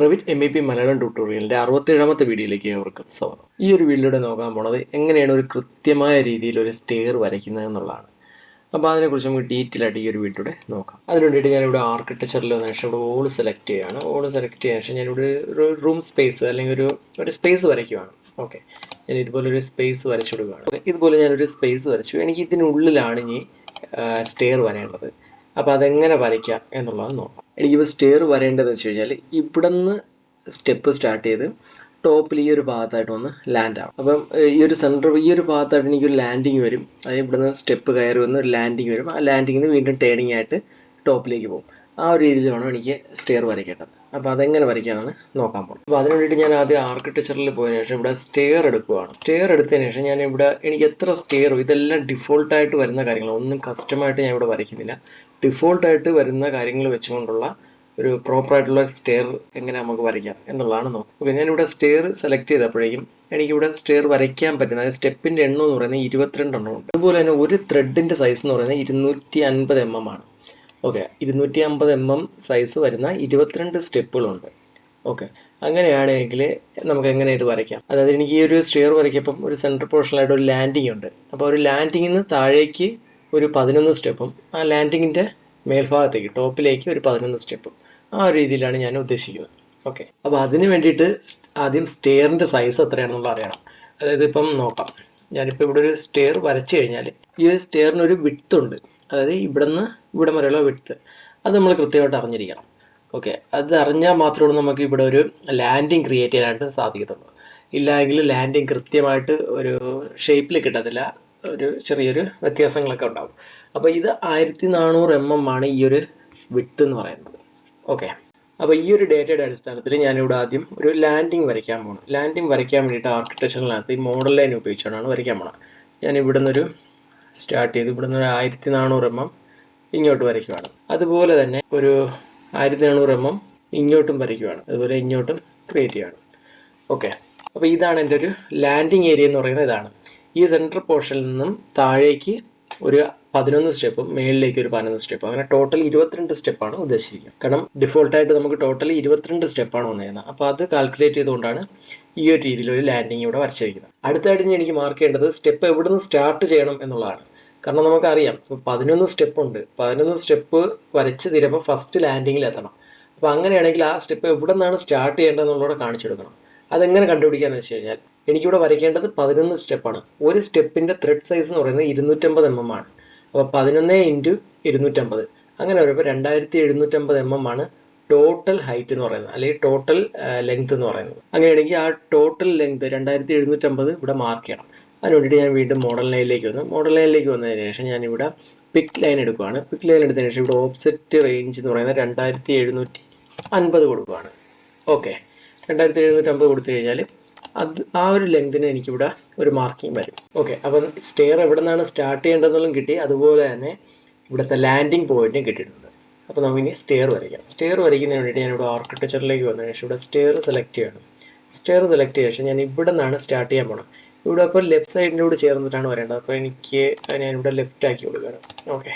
Revit MEP Malayalam ട്യൂട്ടോറിയലിൻ്റെ 67ാമത്തെ വീഡിയോയിലേക്ക് ഏവർക്കും സ്വാഗതം. ഈ ഒരു വീഡിയോയുടെ നോക്കാൻ പോണത് എങ്ങനെയാണ് ഒരു കൃത്യമായ രീതിയിൽ ഒരു സ്റ്റെയർ വരയ്ക്കുന്നത് എന്നുള്ളതാണ്. അപ്പോൾ അതിനെക്കുറിച്ച് നമുക്ക് ഡീറ്റെയിൽ ആയിട്ട് ഈ ഒരു വീഡിയോയുടെ നോക്കാം. അതിന് വേണ്ടിയിട്ട് ഞാനിവിടെ ആർക്കിടെക്ചറിൽ വന്ന ശേഷം ഇവിടെ ഓൾ സെലക്ട് ചെയ്യുകയാണ്. ഓൾ സെലക്ട് ചെയ്ത ശേഷം ഞാനിവിടെ ഒരു റൂം സ്പേസ് അല്ലെങ്കിൽ ഒരു സ്പേസ് വരയ്ക്കുകയാണ്. ഓക്കെ, ഞാൻ ഇതുപോലെ ഒരു സ്പേസ് വരച്ചു കൊടുക്കുകയാണ്. ഓക്കെ, ഇതുപോലെ ഞാനൊരു സ്പേസ് വരച്ചു. എനിക്ക് ഇതിനുള്ളിലാണ് ഇനി സ്റ്റെയർ വരേണ്ടത്. അപ്പോൾ അതെങ്ങനെ വരയ്ക്കാം എന്നുള്ളത് നോക്കാം. എനിക്കിപ്പോൾ സ്റ്റെയർ വരേണ്ടതെന്ന് വെച്ച് കഴിഞ്ഞാൽ ഇവിടെ നിന്ന് സ്റ്റെപ്പ് സ്റ്റാർട്ട് ചെയ്ത് ടോപ്പിൽ ഈ ഒരു ഭാഗത്തായിട്ട് വന്ന് ലാൻഡ് ആവും. അപ്പം ഈ ഒരു ഈ ഒരു ഭാഗത്തായിട്ട് എനിക്കൊരു ലാൻഡിങ് വരും. അതായത് ഇവിടെ നിന്ന് സ്റ്റെപ്പ് കയറി വന്ന് ഒരു ലാൻഡിങ് വരും. ആ ലാൻഡിങ്ങിൽ നിന്ന് വീണ്ടും ടേണിങ് ആയിട്ട് ടോപ്പിലേക്ക് പോകും. ആ ഒരു രീതിയിൽ വേണം എനിക്ക് സ്റ്റെയർ വരയ്ക്കേണ്ടത്. അപ്പോൾ അതെങ്ങനെ വരയ്ക്കാമെന്ന് നോക്കാൻ പോകും. അപ്പോൾ അതിന് വേണ്ടിയിട്ട് ഞാൻ ആദ്യം ആർക്കിടെക്ചറിൽ പോയതിനു ശേഷം ഇവിടെ സ്റ്റെയർ എടുക്കുകയാണ്. സ്റ്റെയർ എടുത്തതിന് ശേഷം ഞാൻ ഇവിടെ എനിക്ക് എത്ര സ്റ്റെയർ, ഇതെല്ലാം ഡിഫോൾട്ടായിട്ട് വരുന്ന കാര്യങ്ങൾ, ഒന്നും കസ്റ്റമായിട്ട് ഞാൻ ഇവിടെ വരയ്ക്കുന്നില്ല. ഡിഫോൾട്ടായിട്ട് വരുന്ന കാര്യങ്ങൾ വെച്ചുകൊണ്ടുള്ള ഒരു പ്രോപ്പറായിട്ടുള്ള സ്റ്റെയർ എങ്ങനെ നമുക്ക് വരയ്ക്കാം എന്നുള്ളതാണ് നോക്കുക. അപ്പോൾ ഞാനിവിടെ സ്റ്റെയർ സെലക്ട് ചെയ്തപ്പോഴേക്കും എനിക്കിവിടെ സ്റ്റെയർ വരയ്ക്കാൻ പറ്റുന്ന, അതായത് സ്റ്റെപ്പിൻ്റെ എണ്ണം എന്ന് പറയുന്നത് 22 എണ്ണം ഉണ്ട്. അതുപോലെ തന്നെ ഒരു ത്രെഡിൻ്റെ സൈസ് എന്ന് പറയുന്നത് 250 mm ആണ്. ഓക്കെ, 250 mm സൈസ് വരുന്ന 22 സ്റ്റെപ്പുകളുണ്ട്. ഓക്കെ, അങ്ങനെയാണെങ്കിൽ നമുക്ക് എങ്ങനെ ഇത് വരയ്ക്കാം? അതായത് എനിക്ക് ഈ ഒരു സ്റ്റെയർ വരയ്ക്കപ്പം ഒരു സെൻട്രൽ പോർഷനിലായിട്ട് ഒരു ലാൻഡിങ് ഉണ്ട്. അപ്പോൾ ഒരു ലാൻഡിങ്ങിൽ നിന്ന് താഴേക്ക് ഒരു 11 സ്റ്റെപ്പും ആ ലാൻഡിങ്ങിൻ്റെ മേൽഭാഗത്തേക്ക് ടോപ്പിലേക്ക് ഒരു 11 സ്റ്റെപ്പും, ആ ഒരു രീതിയിലാണ് ഞാൻ ഉദ്ദേശിക്കുന്നത്. ഓക്കെ, അപ്പോൾ അതിന് വേണ്ടിയിട്ട് ആദ്യം സ്റ്റെയറിൻ്റെ സൈസ് എത്രയാണെന്നുള്ള അറിയണം. അതായത് ഇപ്പം നോക്കാം, ഞാനിപ്പോൾ ഇവിടെ ഒരു സ്റ്റെയർ വരച്ചു കഴിഞ്ഞാൽ ഈ ഒരു സ്റ്റെയറിനൊരു വിഡ്ത്ത് ഉണ്ട്. അതായത് ഇവിടെ നിന്ന് ഇവിടെ വരെയുള്ള വിഡ്ത്ത് അത് നമ്മൾ കൃത്യമായിട്ട് അറിഞ്ഞിരിക്കണം. ഓക്കെ, അത് അറിഞ്ഞാൽ മാത്രമേ നമുക്ക് ഇവിടെ ഒരു ലാൻഡിങ് ക്രിയേറ്റ് ചെയ്യാനായിട്ട് സാധിക്കത്തുള്ളൂ. ഇല്ലെങ്കിൽ ലാൻഡിങ് കൃത്യമായിട്ട് ഒരു ഷേപ്പിൽ കിട്ടത്തില്ല, ഒരു ചെറിയൊരു വ്യത്യാസങ്ങളൊക്കെ ഉണ്ടാകും. അപ്പോൾ ഇത് 1400 mm ആണ് ഈ ഒരു വിഡ്ത്ത് എന്ന് പറയുന്നത്. ഓക്കെ, അപ്പോൾ ഈ ഒരു ഡേറ്റയുടെ അടിസ്ഥാനത്തിൽ ഞാനിവിടെ ആദ്യം ഒരു ലാൻഡിങ് വരയ്ക്കാൻ പോകണം. ലാൻഡിങ് വരയ്ക്കാൻ വേണ്ടിയിട്ട് ആർക്കിടെക്ചറിനകത്ത് ഈ മോഡൽ ലൈൻ ഉപയോഗിച്ചാണ് വരയ്ക്കാൻ പോകണം. ഞാൻ ഇവിടെ നിന്നൊരു സ്റ്റാർട്ട് ചെയ്ത് ഇവിടെ നിന്ന് ഒരു 1400 mm ഇങ്ങോട്ട് വരയ്ക്കുവാണ്. അതുപോലെ തന്നെ ഒരു 1400 mm ഇങ്ങോട്ടും വരയ്ക്കുവാണ്. അതുപോലെ ഇങ്ങോട്ടും ക്രിയേറ്റ് ചെയ്യുകയാണ്. ഓക്കെ, അപ്പോൾ ഇതാണ് എൻ്റെ ഒരു ലാൻഡിങ് ഏരിയ എന്ന് പറയുന്നത്. ഇതാണ് ഈ സെൻട്രൽ പോർഷനിൽ നിന്നും താഴേക്ക് ഒരു 11 സ്റ്റെപ്പും മേളിലേക്ക് ഒരു 11 സ്റ്റെപ്പും, അങ്ങനെ ടോട്ടൽ 22 സ്റ്റെപ്പാണ് ഉദ്ദേശിക്കുന്നത്. കാരണം ഡിഫോൾട്ടായിട്ട് നമുക്ക് ടോട്ടൽ 22 സ്റ്റെപ്പാണ് വന്നിരുന്നത്. അപ്പോൾ അത് കാൽക്കുലേറ്റ് ചെയ്തുകൊണ്ടാണ് ഈ ഒരു രീതിയിലൊരു ലാൻഡിങ് ഇവിടെ വരച്ചിരിക്കുന്നത്. അടുത്തായിട്ട് എനിക്ക് മാർക്ക് ചെയ്യേണ്ടത് സ്റ്റെപ്പ് എവിടെ നിന്ന് സ്റ്റാർട്ട് ചെയ്യണം എന്നുള്ളതാണ്. കാരണം നമുക്കറിയാം ഇപ്പോൾ 11 സ്റ്റെപ്പുണ്ട്. 11 സ്റ്റെപ്പ് വരച്ച് തീരുമ്പോൾ ഫസ്റ്റ് ലാൻഡിങ്ങിൽ എത്തണം. അപ്പോൾ അങ്ങനെയാണെങ്കിൽ ആ സ്റ്റെപ്പ് എവിടെ നിന്നാണ് സ്റ്റാർട്ട് ചെയ്യേണ്ടതെന്നുള്ളൂടെ കാണിച്ചു കൊടുക്കണം. അതെങ്ങനെ കണ്ടുപിടിക്കാമെന്ന് വെച്ച് കഴിഞ്ഞാൽ എനിക്കിവിടെ വരയ്ക്കേണ്ടത് 11 സ്റ്റെപ്പാണ്. ഒരു സ്റ്റെപ്പിൻ്റെ ത്രെഡ് സൈസ് എന്ന് പറയുന്നത് 250 mm ആണ്. അപ്പോൾ 11 × 250 അങ്ങനെ വരുമ്പോൾ 2750 mm ആണ് ടോട്ടൽ ഹൈറ്റ് എന്ന് പറയുന്നത്, അല്ലെങ്കിൽ ടോട്ടൽ ലെങ്ത് എന്ന് പറയുന്നത്. അങ്ങനെയാണെങ്കിൽ ആ ടോട്ടൽ ലെങ്ത് 2750 ഇവിടെ മാർക്ക് ചെയ്യണം. അതിന് വേണ്ടിയിട്ട് ഞാൻ വീണ്ടും മോഡൽ ലൈനിലേക്ക് വന്നു. മോഡൽ ലൈനിലേക്ക് വന്നതിന് ശേഷം ഞാനിവിടെ പിക്ക് ലൈൻ എടുക്കുകയാണ്. പിക്ക് ലൈൻ എടുത്തതിന് ശേഷം ഇവിടെ ഓഫ്സെറ്റ് റേഞ്ച് എന്ന് പറയുന്നത് 2750 കൊടുക്കുകയാണ്. ഓക്കെ, 2750 കൊടുത്തു കഴിഞ്ഞാൽ ആ ഒരു ലെങ്തിന് എനിക്കിവിടെ ഒരു മാർക്കിംഗ് വരും. ഓക്കെ, അപ്പം സ്റ്റെയർ എവിടെ നിന്നാണ് സ്റ്റാർട്ട് ചെയ്യേണ്ടതെന്നും കിട്ടി, അതുപോലെ തന്നെ ഇവിടുത്തെ ലാൻഡിങ് പോയിന്റും കിട്ടിയിട്ടുണ്ട്. അപ്പോൾ നമുക്കിനി സ്റ്റെയർ വരയ്ക്കാം. സ്റ്റെയർ വരയ്ക്കുന്നതിന് വേണ്ടിയിട്ട് ഞാനിവിടെ ആർക്കിടെക്ചറിലേക്ക് വന്നതിന് ശേഷം ഇവിടെ സ്റ്റെയർ സെലക്ട് ചെയ്യണം. സ്റ്റെയർ സെലക്ട് ചെയ്ത ശേഷം ഞാൻ ഇവിടെ നിന്നാണ് സ്റ്റാർട്ട് ചെയ്യാൻ പോകണം. ഇവിടെ അപ്പോൾ ലെഫ്റ്റ് സൈഡിൻ്റെ കൂടെ ചേർന്നിട്ടാണ് വരേണ്ടത്. അപ്പോൾ ഞാനിവിടെ ലെഫ്റ്റ് ആക്കി കൊടുക്കുകയാണ്. ഓക്കെ,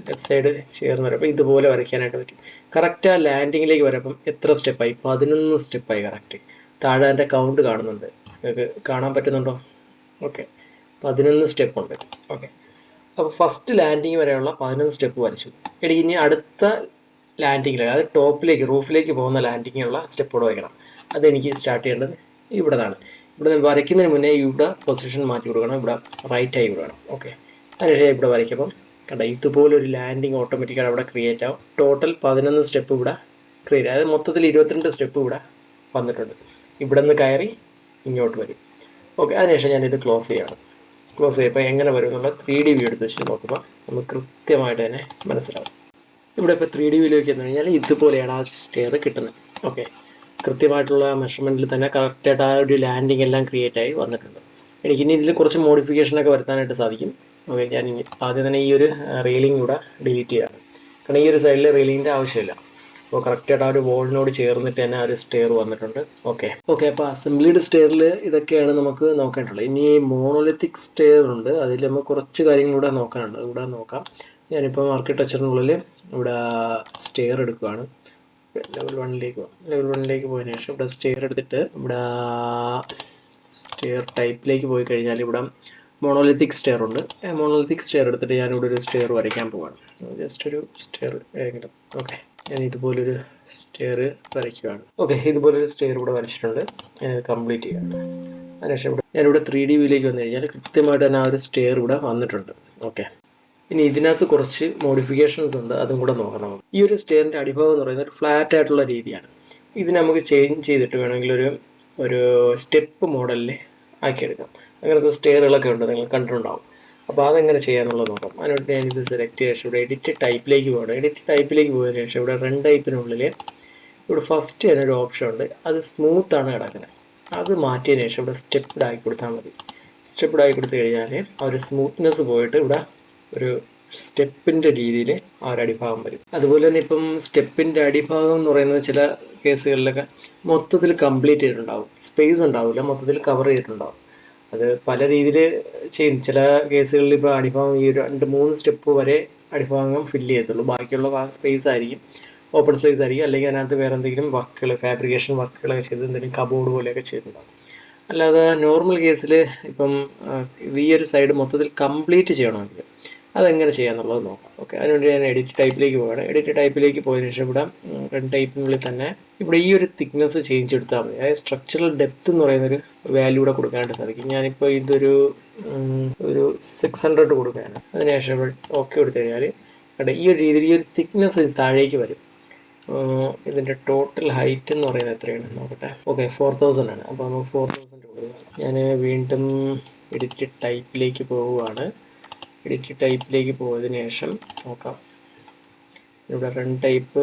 ലെഫ്റ്റ് സൈഡ് ചേർന്ന് വരും. അപ്പോൾ ഇതുപോലെ വരയ്ക്കാനായിട്ട് പറ്റും. കറക്റ്റ് ആ ലാൻഡിങ്ങിലേക്ക് വരുമ്പം എത്ര സ്റ്റെപ്പായി? 11 സ്റ്റെപ്പായി കറക്റ്റ്. താഴെ അതിൻ്റെ കൗണ്ട് കാണുന്നുണ്ട്, നിങ്ങൾക്ക് കാണാൻ പറ്റുന്നുണ്ടോ? ഓക്കെ, 11 സ്റ്റെപ്പുണ്ട്. ഓക്കെ, അപ്പോൾ ഫസ്റ്റ് ലാൻഡിങ് വരെയുള്ള 11 സ്റ്റെപ്പ് വരച്ചു. ഇനി അടുത്ത ലാൻഡിങ്ങിൽ, അതായത് ടോപ്പിലേക്ക് റൂഫിലേക്ക് പോകുന്ന ലാൻഡിങ്ങിനുള്ള സ്റ്റെപ്പോട് വരയ്ക്കണം. അതെനിക്ക് സ്റ്റാർട്ട് ചെയ്യേണ്ടത് ഇവിടെ നിന്നാണ്. ഇവിടെ നിന്ന് വരയ്ക്കുന്നതിന് മുന്നേ ഇവിടെ പൊസിഷൻ മാറ്റി കൊടുക്കണം, ഇവിടെ റൈറ്റായി കൊടുക്കണം. ഓക്കെ, അതിനുശേഷം ഇവിടെ വരയ്ക്കുമ്പം കണ്ട ഇതുപോലൊരു ലാൻഡിങ് ഓട്ടോമാറ്റിക്കായിട്ട് അവിടെ ക്രിയേറ്റ് ആവും. ടോട്ടൽ 11 സ്റ്റെപ്പ് ഇവിടെ ക്രിയേറ്റ്, അതായത് മൊത്തത്തിൽ 22 സ്റ്റെപ്പ് ഇവിടെ വന്നിട്ടുണ്ട്. ഇവിടെ നിന്ന് കയറി ഇങ്ങോട്ട് വരും. ഓക്കെ, അതിനുശേഷം ഞാനിത് ക്ലോസ് ചെയ്യണം. ക്ലോസ് ചെയ്യുമ്പോൾ എങ്ങനെ വരും എന്നുള്ള 3D വ്യൂ എടുത്ത് വെച്ച് നോക്കുമ്പോൾ നമുക്ക് കൃത്യമായിട്ട് തന്നെ മനസ്സിലാവും. ഇവിടെ ഇപ്പോൾ 3D വ്യൂയിലേക്ക് വന്നു കഴിഞ്ഞാൽ ഇതുപോലെയാണ് ആ സ്റ്റെയർ കിട്ടുന്നത്. ഓക്കെ, കൃത്യമായിട്ടുള്ള മെഷർമെൻറ്റിൽ തന്നെ കറക്റ്റായിട്ട് ആ ഒരു ലാൻഡിങ് എല്ലാം ക്രിയേറ്റ് ആയി വന്നിട്ടുണ്ട്. എനിക്കിനി ഇതിൽ കുറച്ച് മോഡിഫിക്കേഷനൊക്കെ വരുത്താനായിട്ട് സാധിക്കും. ഓക്കെ, ഞാൻ ആദ്യം തന്നെ ഈ ഒരു റെയിലിംഗ് കൂടെ ഡിലീറ്റ് ചെയ്യാണ്. കാരണം ഈ ഒരു സൈഡിൽ റെയിലിങ്ങിൻ്റെ ആവശ്യമില്ല. അപ്പോൾ കറക്റ്റായിട്ട് ആ ഒരു വോളിനോട് ചേർന്നിട്ട് തന്നെ ആ ഒരു സ്റ്റെയർ വന്നിട്ടുണ്ട്. ഓക്കെ, അപ്പോൾ അസംബ്ലിഡ് സ്റ്റെയറിൽ ഇതൊക്കെയാണ് നമുക്ക് നോക്കേണ്ടത്. ഇനി മോണോലിത്തിക് സ്റ്റെയർ ഉണ്ട്, അതിൽ നമുക്ക് കുറച്ച് കാര്യങ്ങളിവിടെ നോക്കാനുണ്ട്. ഇവിടെ നോക്കാം. ഞാനിപ്പോൾ ആർക്കിടെക്ചറിനുള്ളിൽ ഇവിടെ സ്റ്റെയർ എടുക്കുകയാണ്. ലെവൽ 1ലേക്ക് പോകാം. ലെവൽ 1ലേക്ക് പോയതിനു ശേഷം ഇവിടെ സ്റ്റെയർ എടുത്തിട്ട് ഇവിടെ സ്റ്റെയർ ടൈപ്പിലേക്ക് പോയി കഴിഞ്ഞാൽ ഇവിടെ മോണോലിത്തിക് സ്റ്റെയർ ഉണ്ട്. മോണോലിത്തിക് സ്റ്റെയർ എടുത്തിട്ട് ഞാനിവിടെ ഒരു സ്റ്റെയർ വരയ്ക്കാൻ പോവാണ്. ജസ്റ്റ് ഒരു സ്റ്റെയർ ഏതെങ്കിലും. ഓക്കെ, ഞാൻ ഇതുപോലൊരു സ്റ്റെയർ വരയ്ക്കുകയാണ്. ഓക്കെ, ഇതുപോലൊരു സ്റ്റെയർ ഇവിടെ വരച്ചിട്ടുണ്ട്. കംപ്ലീറ്റ് ചെയ്യുകയാണ്. അതിനുശേഷം ഞാനിവിടെ 3D വ്യൂയിലേക്ക് വന്നു കഴിഞ്ഞാൽ കൃത്യമായിട്ട് തന്നെ ആ ഒരു സ്റ്റെയർ ഇവിടെ വന്നിട്ടുണ്ട്. ഓക്കെ, ഇനി ഇതിനകത്ത് കുറച്ച് മോഡിഫിക്കേഷൻസ് ഉണ്ട്, അതും കൂടെ നോക്കാം നമുക്ക്. ഈ ഒരു സ്റ്റെയറിൻ്റെ അടിഭാഗം എന്ന് പറയുന്നത് ഒരു ഫ്ലാറ്റ് ആയിട്ടുള്ള രീതിയാണ്. ഇത് നമുക്ക് ചേഞ്ച് ചെയ്തിട്ട് വേണമെങ്കിൽ ഒരു സ്റ്റെപ്പ് മോഡലിൽ ആക്കിയെടുക്കാം. അങ്ങനത്തെ സ്റ്റെയറുകളൊക്കെ ഉണ്ട്, നിങ്ങൾ കണ്ടിട്ടുണ്ടാവും. അപ്പോൾ അതെങ്ങനെ ചെയ്യാമെന്നുള്ളത് നോക്കാം. അതിനോട്ട് ഞാനിത് സെലക്ട് ചെയ്ത ശേഷം ഇവിടെ എഡിറ്റ് ടൈപ്പിലേക്ക് പോകണം. എഡിറ്റ് ടൈപ്പിലേക്ക് പോയതിനു ശേഷം ഇവിടെ റൺ ടൈപ്പിനുള്ളിൽ ഇവിടെ ഫസ്റ്റ് തന്നെ ഒരു ഓപ്ഷൻ ഉണ്ട്, അത് സ്മൂത്താണ് കിടക്കുന്നത്. അത് മാറ്റിയതിന് ശേഷം ഇവിടെ സ്റ്റെപ്പ്ഡ് ആക്കി കൊടുത്താൽ മതി. സ്റ്റെപ്പ്ഡ് ആക്കി കൊടുത്തു കഴിഞ്ഞാൽ ആ ഒരു സ്മൂത്ത്നെസ് പോയിട്ട് ഇവിടെ ഒരു സ്റ്റെപ്പിൻ്റെ രീതിയിൽ ആ ഒരു അടിഭാഗം വരും. അതുപോലെ തന്നെ ഇപ്പം സ്റ്റെപ്പിൻ്റെ അടിഭാഗം എന്ന് പറയുന്നത് ചില കേസുകളിലൊക്കെ മൊത്തത്തിൽ കംപ്ലീറ്റ് ചെയ്തിട്ടുണ്ടാവും, സ്പേസ് ഉണ്ടാവില്ല, മൊത്തത്തിൽ കവർ ചെയ്തിട്ടുണ്ടാവും. അത് പല രീതിയിൽ ചെയ്യും. ചില കേസുകളിൽ ഇപ്പോൾ അടിഭാഗം ഈ ഒരു 2-3 സ്റ്റെപ്പ് വരെ അടിഭാഗം ഫില്ല് ചെയ്യത്തുള്ളൂ, ബാക്കിയുള്ള സ്പേസ് ആയിരിക്കും, ഓപ്പൺ സ്പേസ് ആയിരിക്കും. അല്ലെങ്കിൽ അതിനകത്ത് വേറെ എന്തെങ്കിലും വർക്കുകൾ, ഫാബ്രിക്കേഷൻ വർക്കുകളൊക്കെ ചെയ്ത് എന്തെങ്കിലും കബോർഡ് പോലെയൊക്കെ ചെയ്തിട്ടുണ്ടാകും. അല്ലാതെ നോർമൽ കേസിൽ ഇപ്പം ഈ ഒരു സൈഡ് മൊത്തത്തിൽ കംപ്ലീറ്റ് ചെയ്യണമെങ്കിൽ അതെങ്ങനെ ചെയ്യാമെന്നുള്ളത് നോക്കാം. ഓക്കെ, അതിനുവേണ്ടി ഞാൻ എഡിറ്റ് ടൈപ്പിലേക്ക് പോവുകയാണ്. എഡിറ്റ് ടൈപ്പിലേക്ക് പോയതിനു ശേഷം ഇവിടെ റൺ ടൈപ്പിനുള്ളിൽ തന്നെ ഇവിടെ ഈ ഒരു തിക്നെസ് ചേഞ്ച് എടുത്താൽ മതി. അതായത് സ്ട്രക്ചറൽ ഡെപ്ത് എന്ന് പറയുന്നൊരു വാല്യൂ കൂടെ കൊടുക്കാനായിട്ട് സാധിക്കും. ഞാനിപ്പോൾ ഇതൊരു 600 കൊടുക്കുകയാണ്. അതിനുശേഷം ഇവിടെ ഓക്കെ കൊടുത്തു കഴിഞ്ഞാൽ ഈ ഒരു രീതിയിൽ ഈ ഒരു തിക്നെസ് താഴേക്ക് വരും. ഇതിൻ്റെ ടോട്ടൽ ഹൈറ്റ് എന്ന് പറയുന്നത് എത്രയാണ് നോക്കട്ടെ. ഓക്കെ, 4000 ആണ്. അപ്പോൾ നമുക്ക് 4000 കൊടുക്കുക. ഞാൻ വീണ്ടും എഡിറ്റ് ടൈപ്പിലേക്ക് പോവുകയാണ്. എഡിറ്റ് ടൈപ്പിലേക്ക് പോയതിന് ശേഷം നോക്കാം. ഇവിടെ റൺ ടൈപ്പ്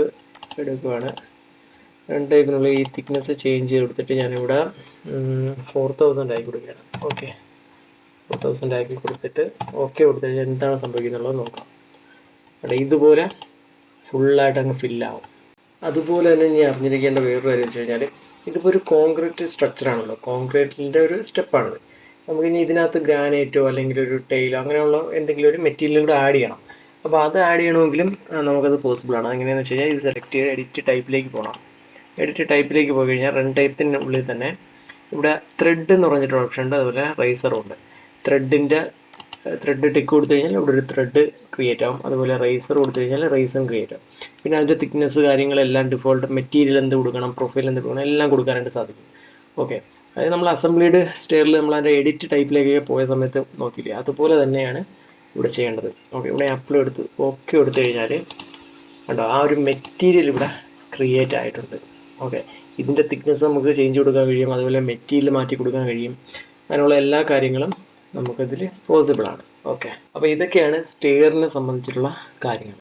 എടുക്കുകയാണ്. റൺ ടൈപ്പിനുള്ള ഈ തിക്നെസ് ചേഞ്ച് ചെയ്ത് കൊടുത്തിട്ട് ഞാനിവിടെ 4000 ആക്കി കൊടുക്കുകയാണ്. ഓക്കെ, 4000 ആക്കി കൊടുത്തിട്ട് ഓക്കെ കൊടുത്തു കഴിഞ്ഞാൽ എന്താണ് സംഭവിക്കുന്നുള്ളത് നോക്കാം. അവിടെ ഇതുപോലെ ഫുള്ളായിട്ട് അങ്ങ് ഫില്ലാവും. അതുപോലെ തന്നെ ഇനി അറിഞ്ഞിരിക്കേണ്ട വേറൊരു കാര്യം വെച്ച് കഴിഞ്ഞാൽ ഇതിപ്പോൾ ഒരു കോൺക്രീറ്റ് സ്ട്രക്ചറാണല്ലോ, കോൺക്രീറ്റിൻ്റെ ഒരു സ്റ്റെപ്പാണിത്. നമുക്കിനി ഇതിനകത്ത് ഗ്രാനൈറ്റോ അല്ലെങ്കിൽ ഒരു ടൈലോ അങ്ങനെയുള്ള എന്തെങ്കിലും ഒരു മെറ്റീരിയലും കൂടെ ആഡ് ചെയ്യണം. അപ്പോൾ അത് ആഡ് ചെയ്യണമെങ്കിലും നമുക്കത് പോസിബിളാണ്. അതെങ്ങനെയാണെന്ന് വെച്ച് കഴിഞ്ഞാൽ ഇത് സെലക്ട് ചെയ്ത് എഡിറ്റ് ടൈപ്പിലേക്ക് പോകണം. എഡിറ്റ് ടൈപ്പിലേക്ക് പോയി കഴിഞ്ഞാൽ റൺ ടൈപ്പിൻ്റെ ഉള്ളിൽ തന്നെ ഇവിടെ ത്രെഡ് എന്ന് പറഞ്ഞിട്ടൊരു ഓപ്ഷൻ ഉണ്ട്, അതുപോലെ റൈസറും ഉണ്ട്. ത്രെഡ് ടിക്ക് കൊടുത്തു കഴിഞ്ഞാൽ ഇവിടെ ഒരു ത്രെഡ് ക്രിയേറ്റ് ആവും. അതുപോലെ റൈസർ കൊടുത്തു കഴിഞ്ഞാൽ റൈസറും ക്രിയേറ്റ് ആവും. പിന്നെ അതിൻ്റെ തിക്നെസ് കാര്യങ്ങളെല്ലാം ഡിഫോൾട്ട് മെറ്റീരിയൽ എന്ത് കൊടുക്കണം, പ്രൊഫൈൽ എന്ത് കൊടുക്കണം, എല്ലാം കൊടുക്കാനായിട്ട് സാധിക്കും. ഓക്കെ, അതായത് നമ്മൾ അസംബ്ലിഡ് സ്റ്റെയറിൽ നമ്മൾ അതിൻ്റെ എഡിറ്റ് ടൈപ്പിലേക്ക് പോയ സമയത്ത് നോക്കിയില്ലേ, അതുപോലെ തന്നെയാണ് ഇവിടെ ചെയ്യേണ്ടത്. ഓക്കെ, ഇവിടെ അപ്ലൈ എടുത്ത് ഓക്കെ കൊടുത്തു കഴിഞ്ഞാൽ കണ്ടോ ആ ഒരു മെറ്റീരിയൽ ഇവിടെ ക്രിയേറ്റ് ആയിട്ടുണ്ട്. ഓക്കെ, ഇതിൻ്റെ തിക്നെസ് നമുക്ക് ചേഞ്ച് കൊടുക്കാൻ കഴിയും, അതുപോലെ മെറ്റീരിയൽ മാറ്റി കൊടുക്കാൻ കഴിയും. അങ്ങനെയുള്ള എല്ലാ കാര്യങ്ങളും നമുക്കിതിൽ പോസിബിളാണ്. ഓക്കെ, അപ്പോൾ ഇതൊക്കെയാണ് സ്റ്റെയറിനെ സംബന്ധിച്ചിട്ടുള്ള കാര്യങ്ങൾ.